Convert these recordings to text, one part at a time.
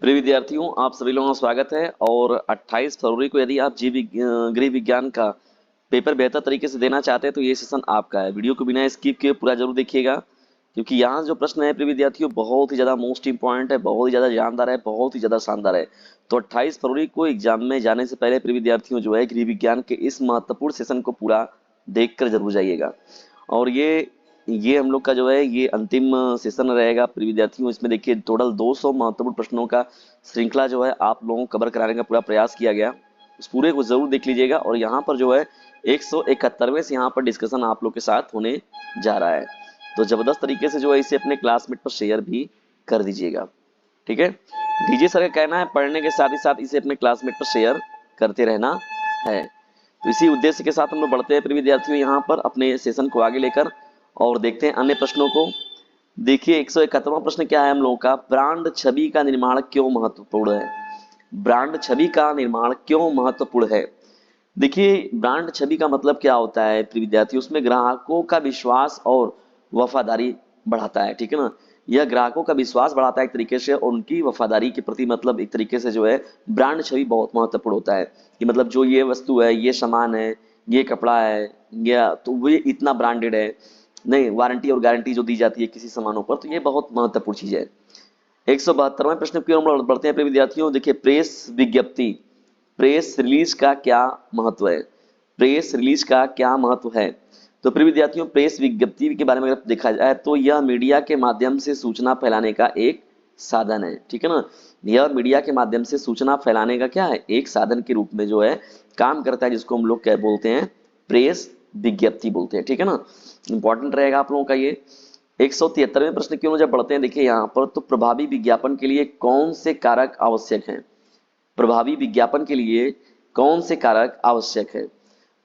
प्रिय विद्यार्थियों, आप सभी लोगों का स्वागत है। और 28 फरवरी को यदि आप गृह विज्ञान का पेपर बेहतर तरीके से देना चाहते हैं तो ये सेशन आपका है। वीडियो को बिना स्किप किए पूरा जरूर देखिएगा, क्योंकि यहाँ जो प्रश्न है प्रिय विद्यार्थियों बहुत ही ज़्यादा मोस्ट इंपॉर्टेंट है, बहुत ही ज़्यादा जानदार है, बहुत ही ज़्यादा शानदार है। तो 28 फरवरी को एग्जाम में जाने से पहले प्रिय विद्यार्थियों जो है गृह विज्ञान के इस महत्वपूर्ण सेशन को पूरा देख कर जरूर जाइएगा। और ये हम लोग का जो है ये अंतिम सेशन रहेगा प्रिय विद्यार्थियों। इसमें देखिए टोटल 200 महत्वपूर्ण प्रश्नों का श्रृंखला जो है आप लोगों को कवर कराने का पूरा प्रयास किया गया। उस पूरे को जरूर देख लीजिएगा। और यहाँ पर जो है 171वें से यहाँ पर डिस्कशन आप लोग के साथ होने जा रहा है। तो जबरदस्त तरीके से जो है इसे अपने क्लासमेट पर शेयर भी कर दीजिएगा, ठीक है। डीजे सर का कहना है पढ़ने के साथ ही साथ इसे अपने क्लासमेट पर शेयर करते रहना है। तो इसी उद्देश्य के साथ हम लोग बढ़ते हैं प्रिय विद्यार्थियों यहाँ पर अपने सेशन को आगे लेकर और देखते हैं अन्य प्रश्नों को। देखिए 171वां प्रश्न क्या है हम लोगों का, ब्रांड छवि का निर्माण क्यों महत्वपूर्ण है। ब्रांड छवि का निर्माण क्यों महत्वपूर्ण है। देखिए ब्रांड छवि का मतलब क्या होता है प्रिय विद्यार्थी, उसमें ग्राहकों का विश्वास और वफादारी बढ़ाता है, ठीक है ना। यह ग्राहकों का विश्वास बढ़ाता है एक तरीके से, और उनकी वफादारी के प्रति मतलब एक तरीके से जो है ब्रांड छवि बहुत महत्वपूर्ण होता है कि मतलब जो ये वस्तु है, ये सामान है, ये कपड़ा है, या तो वो इतना ब्रांडेड है, नहीं वारंटी और गारंटी जो दी जाती है किसी सामानों पर, तो ये बहुत महत्वपूर्ण चीज है। 172वें प्रश्न की ओर हम बढ़ते हैं प्रिय विद्यार्थियों। देखिए प्रेस विज्ञप्ति, प्रेस रिलीज का क्या महत्व है। प्रेस रिलीज का क्या महत्व है। तो प्रिय विद्यार्थियों प्रेस विज्ञप्ति के बारे में अगर देखा जाए तो यह मीडिया के माध्यम से सूचना फैलाने का एक साधन है, ठीक है ना। यह मीडिया के माध्यम से सूचना फैलाने का क्या है, एक साधन के रूप में जो है काम करता है, जिसको हम लोग क्या बोलते हैं, प्रेस विज्ञप्ति बोलते हैं, ठीक है ना। इंपॉर्टेंट रहेगा आप लोगों का ये। 173वें प्रश्न की ओर जब बढ़ते हैं, देखिए यहाँ पर तो प्रभावी विज्ञापन के लिए कौन से कारक आवश्यक हैं। प्रभावी विज्ञापन के लिए कौन से कारक आवश्यक है।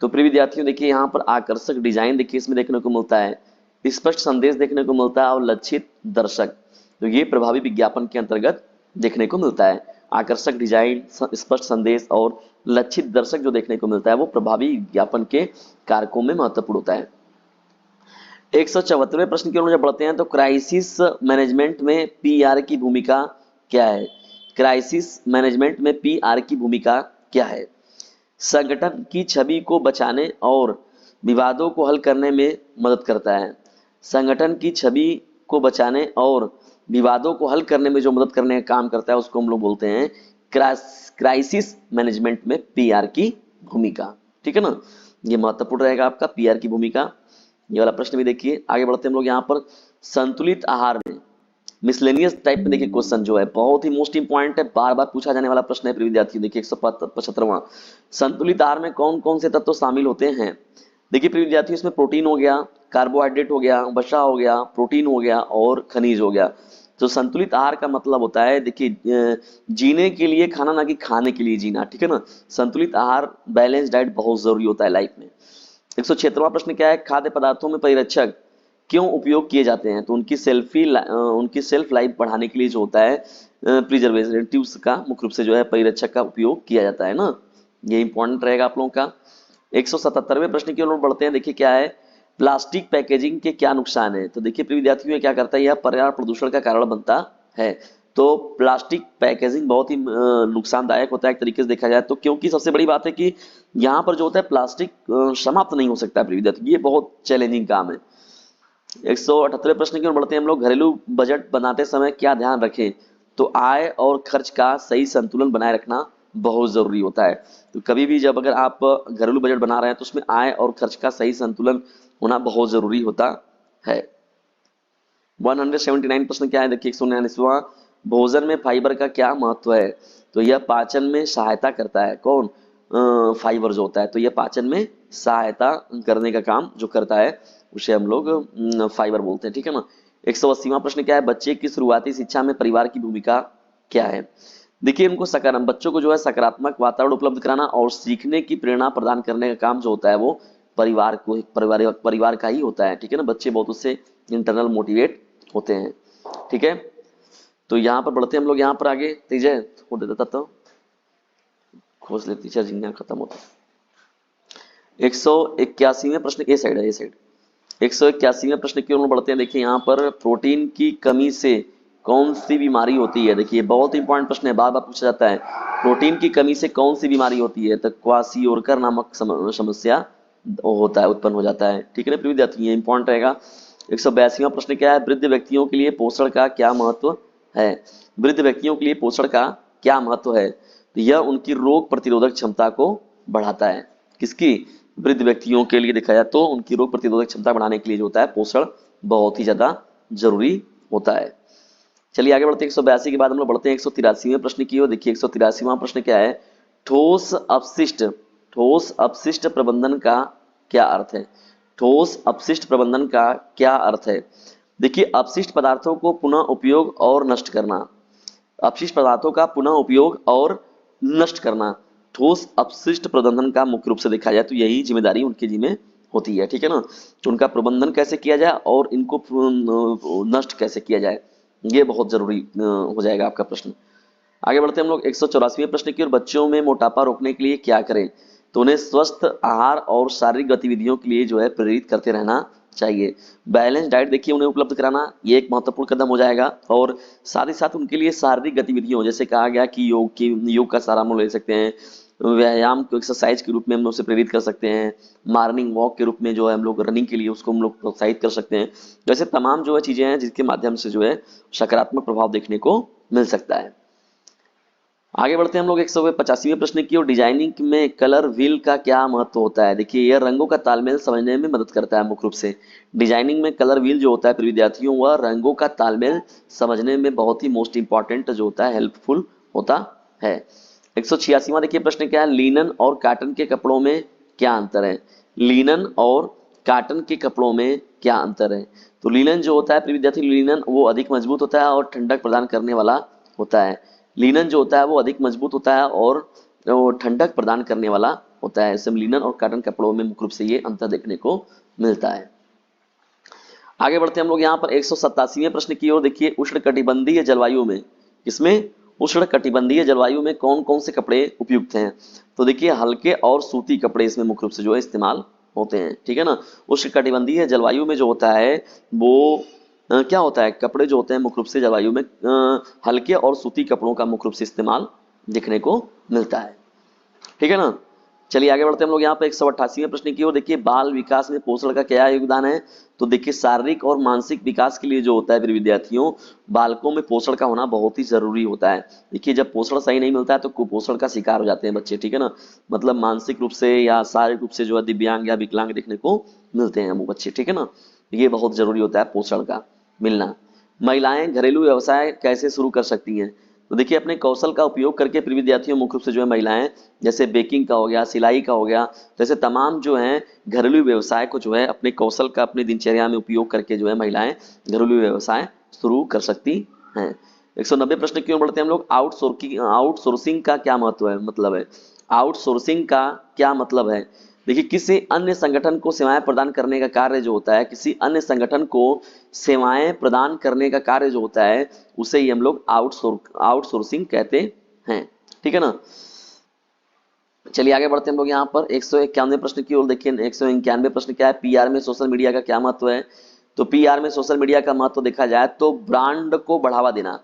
तो प्रिय विद्यार्थियों देखिए यहाँ पर आकर्षक डिजाइन देखिए इसमें देखने को मिलता है, स्पष्ट संदेश देखने को मिलता है और लक्षित दर्शक। तो ये प्रभावी विज्ञापन के अंतर्गत देखने को मिलता है। आकर्षक डिजाइन, स्पष्ट संदेश और लक्षित दर्शक जो देखने को मिलता है वो प्रभावी विज्ञापन के कारकों में महत्वपूर्ण होता है। 174वें प्रश्न की ओर जब बढ़ते हैं तो क्राइसिस मैनेजमेंट में पीआर की भूमिका क्या है। क्राइसिस मैनेजमेंट में पीआर की भूमिका क्या है। संगठन की छवि को बचाने और विवादों को हल करने में मदद करता है। संगठन की छवि को बचाने और विवादों को हल करने में जो मदद करने का काम करता है उसको हम लोग बोलते हैं क्राइसिस मैनेजमेंट में पीआर की भूमिका, ठीक है ना। ये महत्वपूर्ण रहेगा आपका पीआर की भूमिका। ये वाला प्रश्न भी देखिए। आगे बढ़ते हैं हम लोग यहाँ पर संतुलित आहार में मिसलेनियस टाइप में देखिए क्वेश्चन जो है बहुत ही मोस्ट इंपॉर्टेंट है, बार बार पूछा जाने वाला प्रश्न है प्रिय विद्यार्थियों। देखिए 175वां, संतुलित आहार में कौन कौन से तत्व शामिल होते हैं। देखिए प्रिय विद्यार्थियों इसमें प्रोटीन हो गया, कार्बोहाइड्रेट हो गया, वसा हो गया, प्रोटीन हो गया और खनिज हो गया। तो संतुलित आहार का मतलब होता है देखिए जीने के लिए खाना, ना कि खाने के लिए जीना, ठीक है ना। संतुलित आहार बैलेंस डाइट बहुत जरूरी होता है लाइफ में। 176वां प्रश्न क्या है, खाद्य पदार्थों में परिरक्षक क्यों उपयोग किए जाते हैं। तो उनकी सेल्फ लाइफ बढ़ाने के लिए जो होता है प्रिजर्वेटिव्स का मुख्य रूप से जो है परिरक्षक का उपयोग किया जाता है ना। ये इंपॉर्टेंट रहेगा आप लोगों का। 177वें प्रश्न की ओर बढ़ते हैं। देखिए क्या है, प्लास्टिक पैकेजिंग के क्या नुकसान है। तो देखिए प्रिय विद्यार्थियों ये क्या करता है, यह पर्यावरण प्रदूषण का कारण बनता है। तो प्लास्टिक पैकेजिंग बहुत ही नुकसानदायक होता है एक तरीके से देखा जाए तो, क्योंकि सबसे बड़ी बात है कि यहाँ पर जो होता है प्लास्टिक समाप्त नहीं हो सकता है प्रिय विद्यार्थियों, ये बहुत चैलेंजिंग काम है। 178वें प्रश्न की ओर बढ़ते हैं हम लोग, घरेलू बजट बनाते समय क्या ध्यान रखें। तो आय और खर्च का सही संतुलन बनाए रखना बहुत जरूरी होता है। तो कभी भी जब अगर आप घरेलू बजट बना रहे हैं तो उसमें आय और खर्च का सही संतुलन होना बहुत जरूरी होता है। 179 प्रश्न क्या है, देखिए 149वां, भोजन में फाइबर का क्या महत्व है। तो यह पाचन में सहायता करता है, कौन फाइबर जो होता है, तो यह पाचन में सहायता करने का काम जो करता है उसे हम लोग फाइबर बोलते हैं, ठीक है ना। 180वां प्रश्न क्या है, बच्चे की शुरुआती शिक्षा में परिवार की भूमिका क्या है। देखिए उनको बच्चों को जो है सकारात्मक वातावरण उपलब्ध कराना और सीखने की प्रेरणा प्रदान करने का काम जो होता है वो परिवार का ही होता है, ठीक है ना। बच्चे बहुत उससे इंटरनल मोटिवेट होते हैं, ठीक है। तो यहाँ पर बढ़ते हैं हम लोग यहाँ पर आगे, तीजे हो देता तो खोज ले टीचर जिंगा खत्म होता। 181वें प्रश्न ए साइड 181वें प्रश्न की ओर बढ़ते हैं। देखिए यहाँ पर प्रोटीन की कमी से कौन सी बीमारी होती है? देखिए बहुत इंपॉर्टेंट प्रश्न है, बार बार पूछा जाता है। प्रोटीन की कमी से कौन सी बीमारी होती है? तो क्वासियोरकर नामक समस्या होता है, उत्पन्न हो जाता है। ठीक है ना प्रिय विद्यार्थी, ये इंपॉर्टेंट रहेगा। 182वां प्रश्न क्या है? वृद्ध व्यक्तियों के लिए पोषण का क्या महत्व है? वृद्ध व्यक्तियों के लिए पोषण का क्या महत्व है? तो यह उनकी रोग प्रतिरोधक क्षमता को बढ़ाता है। किसकी? वृद्ध व्यक्तियों के लिए देखा जाए तो उनकी रोग प्रतिरोधक क्षमता बढ़ाने के लिए जो होता है पोषण बहुत ही ज्यादा जरूरी होता है। चलिए आगे बढ़ते हैं। 182 के बाद हम लोग बढ़ते हैं 183वें प्रश्न की ओर। देखिए 183वां प्रश्न क्या है? ठोस अपशिष्ट प्रबंधन का क्या अर्थ है? ठोस अपशिष्ट प्रबंधन का क्या अर्थ है? देखिए अपशिष्ट पदार्थों को पुनः उपयोग और नष्ट करना, अपशिष्ट पदार्थों का पुनः उपयोग और नष्ट करना ठोस अपशिष्ट प्रबंधन का मुख्य रूप से देखा जाए तो यही जिम्मेदारी उनकी जिम्मे होती है। ठीक है ना, तो उनका प्रबंधन कैसे किया जाए और इनको नष्ट कैसे किया जाए, ये बहुत जरूरी हो जाएगा आपका प्रश्न। आगे बढ़ते हैं हम लोग 184वें प्रश्न की ओर। बच्चों में मोटापा रोकने के लिए क्या करें? तो उन्हें स्वस्थ आहार और शारीरिक गतिविधियों के लिए जो है प्रेरित करते रहना चाहिए। बैलेंस डाइट देखिए उन्हें उपलब्ध कराना, ये एक महत्वपूर्ण कदम हो जाएगा। और साथ ही साथ उनके लिए शारीरिक गतिविधियों, जैसे कहा गया कि योग का सहारा हम लोग ले सकते हैं, व्यायाम को एक्सरसाइज के रूप में हम लोग उसे प्रेरित कर सकते हैं, मॉर्निंग वॉक के रूप में जो है हम लोग रनिंग के लिए उसको हम लोग प्रोत्साहित कर सकते हैं। वैसे तमाम जो है चीजें हैं जिसके माध्यम से जो है सकारात्मक प्रभाव देखने को मिल सकता है। आगे बढ़ते हैं हम लोग 185वें प्रश्न की ओर। डिजाइनिंग में कलर व्हील का क्या महत्व होता है? देखिए यह रंगों का तालमेल समझने में मदद करता है मुख्य रूप से। डिजाइनिंग में कलर व्हील जो होता है विद्यार्थियों, वह रंगों का तालमेल समझने में बहुत ही मोस्ट इंपॉर्टेंट जो होता है, हेल्पफुल होता है। 186वां देखिए प्रश्न क्या है? लिनन और कॉटन के कपड़ों में क्या अंतर है? लिनन और कॉटन के कपड़ों में क्या अंतर है? तो लिनन जो होता है विद्यार्थी, लिनन वो अधिक मजबूत होता है और ठंडक प्रदान करने वाला होता है। लिनन जो होता है वो अधिक मजबूत होता है और वो ठंडक प्रदान करने वाला होता है। इसमें लिनन और कॉटन कपड़ों में मुख्य रूप से ये अंतर देखने को मिलता है। आगे बढ़ते हैं हम लोग यहाँ पर 187वें प्रश्न की ओर। देखिए उष्णकटिबंधीय जलवायु में, इसमें उष्णकटिबंधीय जलवायु में कौन कौन से कपड़े उपयुक्त हैं? तो देखिए हल्के और सूती कपड़े इसमें मुख्य रूप से जो है इस्तेमाल होते हैं। ठीक है ना, उष्णकटिबंधीय जलवायु में जो होता है वो क्या होता है, कपड़े जो होते हैं मुख्य रूप से जलवायु में हल्के और सूती कपड़ों का मुख्य रूप से इस्तेमाल देखने को मिलता है। ठीक है ना, चलिए आगे बढ़ते हैं हम लोग यहाँ पे 188वें प्रश्न की ओर। देखिए बाल विकास में पोषण का क्या योगदान है? तो देखिए शारीरिक और मानसिक विकास के लिए जो होता है विद्यार्थियों, बालकों में पोषण का होना बहुत ही जरूरी होता है। देखिए जब पोषण सही नहीं मिलता है तो कुपोषण का शिकार हो जाते हैं बच्चे। ठीक है ना, मतलब मानसिक रूप से या शारीरिक रूप से जो है दिव्यांग या विकलांग देखने को मिलते हैं वो बच्चे। ठीक है ना, ये बहुत जरूरी होता है पोषण का मिलना। महिलाएं घरेलू व्यवसाय कैसे शुरू कर सकती हैं? तो देखिए अपने कौशल का उपयोग करके विद्यार्थियों मुख्य रूप से जो है महिलाएं, जैसे बेकिंग का हो गया, सिलाई का हो गया, जैसे तमाम जो है घरेलू व्यवसाय को जो है अपने कौशल का अपनी दिनचर्या में उपयोग करके जो है महिलाएं घरेलू व्यवसाय शुरू कर सकती हैं। 190 प्रश्न की ओर बढ़ते हैं हम लोग। आउटसोर्सिंग का क्या महत्व है, मतलब है? आउटसोर्सिंग का क्या मतलब है? देखिए किसी अन्य संगठन को सेवाएं प्रदान करने का कार्य जो होता है, किसी अन्य संगठन को सेवाएं प्रदान करने का कार्य जो होता है उसे ही हम लोग आउटसोर्सिंग कहते हैं। ठीक है ना, चलिए आगे बढ़ते हैं हम लोग यहाँ पर 191वें प्रश्न की ओर। देखिए 191वें प्रश्न क्या है? पीआर में सोशल मीडिया का क्या महत्व है? तो पीआर में सोशल मीडिया का महत्व देखा जाए तो ब्रांड को बढ़ावा देना।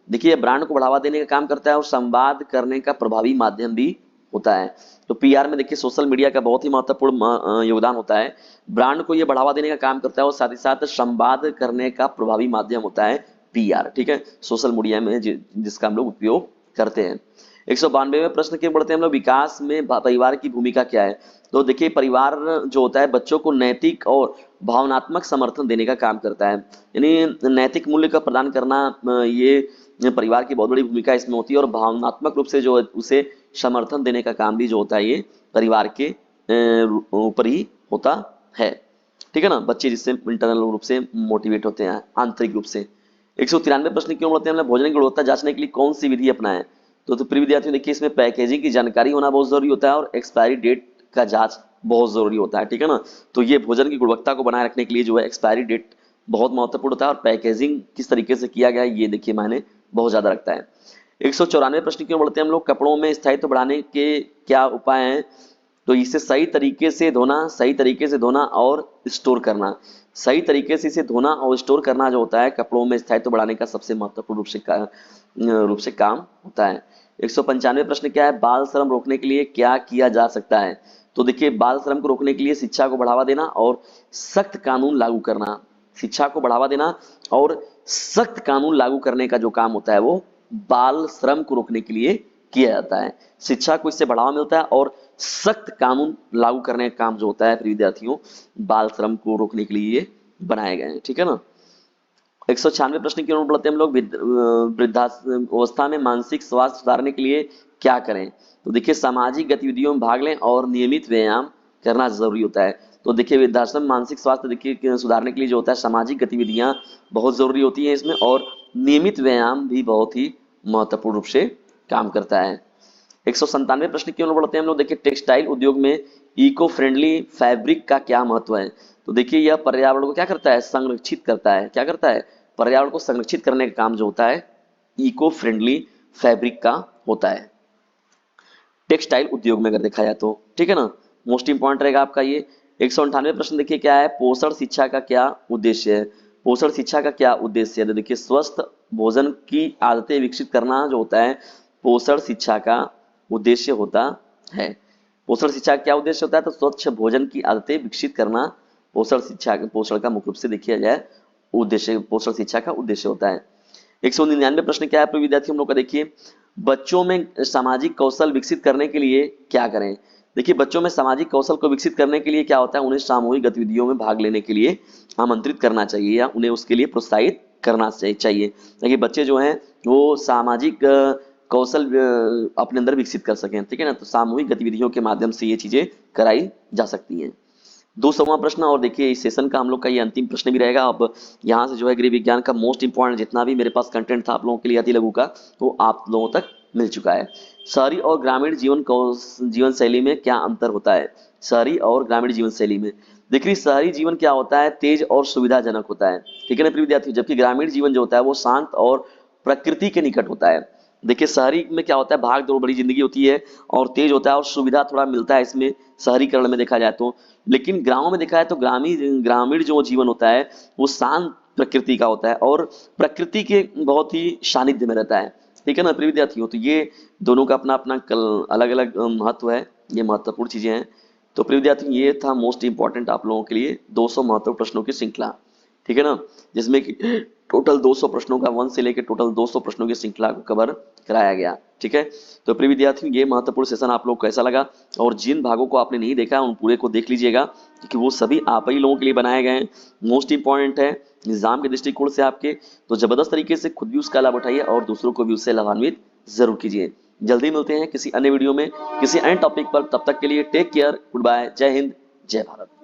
देखिए ब्रांड को बढ़ावा देने का काम करता है और संवाद करने का प्रभावी माध्यम भी होता है। तो पीआर में देखिए सोशल मीडिया का बहुत ही महत्वपूर्ण योगदान होता है। ब्रांड को ये बढ़ावा देने का काम करता है और साथ ही साथ संवाद करने का प्रभावी माध्यम होता है पीआर। ठीक है, सोशल मीडिया में जिसका हम लोग उपयोग करते हैं। 192वें प्रश्न की बढ़ते हैं हम लोग। विकास में परिवार की भूमिका क्या है? तो देखिए परिवार जो होता है बच्चों को नैतिक और भावनात्मक समर्थन देने का काम करता है, यानी नैतिक मूल्य का प्रदान करना, ये परिवार की बहुत बड़ी भूमिका इसमें होती है। और भावनात्मक रूप से जो उसे समर्थन देने का काम भी जो होता है ये परिवार के ऊपर ही होता है। ठीक है ना, बच्चे जिससे इंटरनल रूप से मोटिवेट होते हैं, आंतरिक रूप से। 193 प्रश्न क्यों बढ़ते हैं हम? भोजन की गुणवत्ता जांचने के लिए कौन सी विधि अपनाएं? तो प्रिय विद्यार्थियों देखिए इसमें पैकेजिंग की जानकारी होना बहुत जरूरी होता है और एक्सपायरी डेट का जांच बहुत जरूरी होता है। ठीक है ना, तो ये भोजन की गुणवत्ता को बनाए रखने के लिए जो है एक्सपायरी डेट बहुत महत्वपूर्ण होता है और पैकेजिंग किस तरीके से किया गया ये देखिए मायने बहुत ज्यादा रखता है। 194 प्रश्न क्यों बढ़ते हैं हम लोग। कपड़ों में स्थायित्व बढ़ाने के क्या उपाय हैं? तो इसे सही तरीके से धोना और स्टोर करना। सही तरीके से इसे धोना और स्टोर करना जो होता है कपड़ों में स्थायित्व बढ़ाने का सबसे महत्वपूर्ण रूप से काम होता है। 195 प्रश्न क्या है, बाल श्रम रोकने के लिए क्या किया जा सकता है। तो देखिए, बाल श्रम को रोकने के लिए शिक्षा को बढ़ावा देना और सख्त कानून लागू करना। शिक्षा को बढ़ावा देना और सख्त कानून लागू करने का जो काम होता है वो बाल श्रम को रोकने के लिए किया जाता है। शिक्षा को इससे बढ़ावा मिलता है और सख्त कानून लागू करने का काम जो होता है विद्यार्थियों बाल श्रम को रोकने के लिए बनाए गए हैं। ठीक है ना। 196 प्रश्न की ओर बढ़ते हैं हम लोग। वृद्धावस्था में मानसिक स्वास्थ्य सुधारने के लिए क्या करें। तो देखिए, सामाजिक गतिविधियों में भाग लें और नियमित व्यायाम करना जरूरी होता है। तो देखिए, वृद्धाश्रम में मानसिक स्वास्थ्य देखिए सुधारने के लिए जो होता है सामाजिक गतिविधियां बहुत जरूरी होती हैं इसमें, और नियमित व्यायाम भी बहुत ही महत्वपूर्ण रूप से काम करता है। 197 प्रश्न की ओर बढ़ते हैं हम लोग। देखिए, टेक्सटाइल उद्योग में इको फ्रेंडली फैब्रिक का क्या महत्व है। तो देखिए, यह पर्यावरण को क्या करता है, संरक्षित करता है। क्या करता है, पर्यावरण को संरक्षित करने का काम जो होता है इको फ्रेंडली फैब्रिक का होता है टेक्सटाइल उद्योग में अगर देखा जाए तो। ठीक है ना, मोस्ट इंपॉर्टेंट रहेगा आपका ये। 198 प्रश्न देखिए क्या है, पोषण शिक्षा का क्या उद्देश्य है। पोषण शिक्षा का क्या उद्देश्य है, तो देखिए, स्वस्थ भोजन की आदतें विकसित करना जो होता है पोषण शिक्षा का उद्देश्य होता है। पोषण शिक्षा का क्या उद्देश्य होता है, तो स्वच्छ भोजन की आदतें विकसित करना पोषण का मुख्य रूप से देखिए जाए उद्देश्य, पोषण शिक्षा का उद्देश्य होता है। 199 प्रश्न क्या है विद्यार्थी हम लोग का, देखिए, बच्चों में सामाजिक कौशल विकसित करने के लिए क्या करें। देखिए, बच्चों में सामाजिक कौशल को विकसित करने के लिए क्या होता है, उन्हें सामूहिक गतिविधियों में भाग लेने के लिए आमंत्रित करना चाहिए या उन्हें उसके लिए प्रोत्साहित करना चाहिए ताकि बच्चे जो हैं वो सामाजिक कौशल अपने अंदर विकसित कर सकें। ठीक है ना, तो सामूहिक गतिविधियों के माध्यम से ये चीजें कराई जा सकती हैं। 200वां प्रश्न, और देखिए इस सेशन का हम लोग का ये अंतिम प्रश्न भी रहेगा। अब यहाँ से जो है गृह विज्ञान का मोस्ट इंपॉर्टेंट जितना भी मेरे पास कंटेंट था आप लोगों के लिए अति लघु का, वो आप लोगों तक मिल चुका है। शहरी और ग्रामीण जीवन शैली में क्या अंतर होता है। शहरी और ग्रामीण जीवन शैली में देखिए, शहरी जीवन क्या होता है, तेज और सुविधाजनक होता है। ठीक है ना प्रिय विद्यार्थियों, जबकि ग्रामीण जीवन जो होता है वो शांत और प्रकृति के निकट होता है। देखिए, शहरी में क्या होता है, भाग दौड़ बड़ी जिंदगी होती है और तेज होता है और सुविधा थोड़ा मिलता है इसमें शहरीकरण में देखा जाए तो। लेकिन गांव में देखा जाए तो ग्रामीण जो जीवन होता है वो शांत प्रकृति का होता है और प्रकृति के बहुत ही सानिध्य में रहता है। ठीक है ना प्रिय विद्यार्थियों, तो ये दोनों का अपना अपना अलग अलग महत्व है, ये महत्वपूर्ण चीजें हैं। तो प्रिय विद्यार्थियों, ये था मोस्ट इंपॉर्टेंट आप लोगों के लिए 200 महत्वपूर्ण प्रश्नों की श्रृंखला। ठीक है ना, जिसमें कि टोटल 200 प्रश्नों का 1 से लेकर टोटल 200 प्रश्नों की श्रृंखला को कवर कराया गया। ठीक है, तो प्रिय विद्यार्थियों, ये महत्वपूर्ण सेशन आप लोग को कैसा लगा, और जिन भागों को आपने नहीं देखा उन पूरे को देख लीजिएगा क्योंकि वो सभी आप ही लोगों के लिए बनाए गए हैं, मोस्ट इंपॉर्टेंट है निजाम के दृष्टिकोण से आपके। तो जबरदस्त तरीके से खुद भी उसका लाभ उठाइए और दूसरों को भी उससे लाभान्वित जरूर कीजिए। जल्दी मिलते हैं किसी अन्य वीडियो में किसी अन्य टॉपिक पर, तब तक के लिए टेक केयर, गुड बाय, जय हिंद, जय भारत।